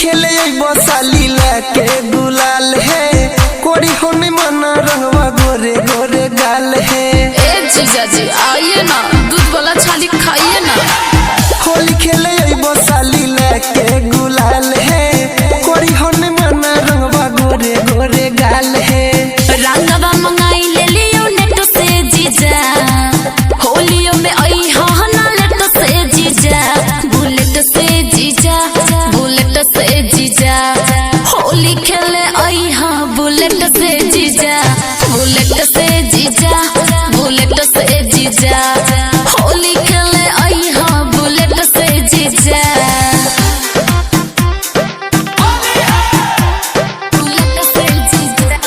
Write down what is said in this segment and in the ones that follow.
खेले बसाली लाके गुलाल है कोरी होने मना रंगवा गोरे गोरे गाल है। ए जीजा जी आइए ना दूध वाला छाली खाइए ना। होली खेले बसाली लाके गुलाल है कोरी होने मना रंगवा गोरे गोरे गाल है। रंगवा मंगाई ले लियो नेट से जीजा होलियो में आई हाँ ना नेट से जीजा बुलेट से जीजा बुलेट से जीजा होली खेले आई हाँ बुलेट से जीजा बुलेट से जीजा बुलेट से जीजा होली खेले आई हाँ बुलेट से जीजा बुलेट से जीजा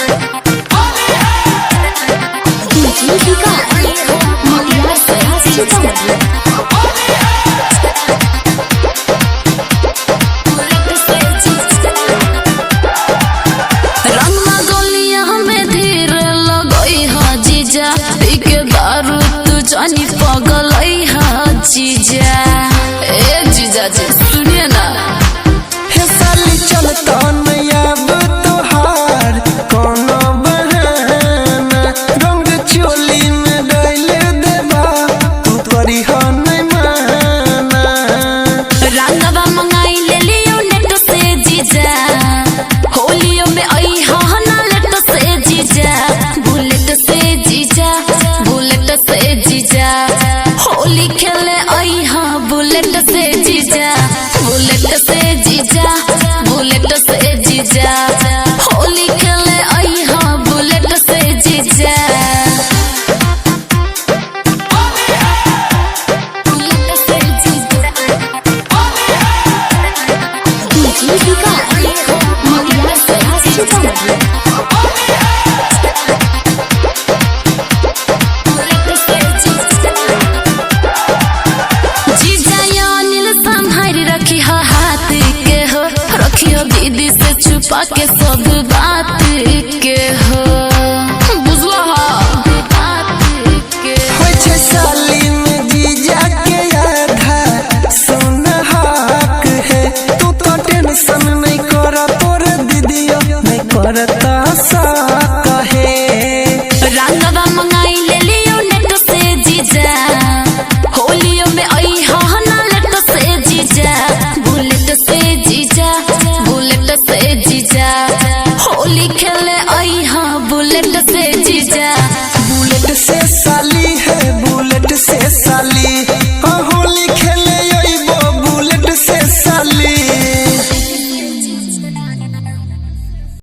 जानी पागल जीजा ए जीजा जी सुनिए ना। हे साली चलता नया तोहार कोनो बहाना रंग चोली में डाल देबा तू करी हो नहीं माना। रंगवा मंगाई ले लियो नेट से जीजा होलियो में आई हाँ ना नेट से जीजा बुलेट से जीजा बुलेट से जीजा होली खेले आई हाँ बुलेट से जीजा बुलेट से जीजा बुलेट से जीजा होली खेले आई हाँ बुलेट से जीजा बुलेट से जीजा दीदी से छुपा के सब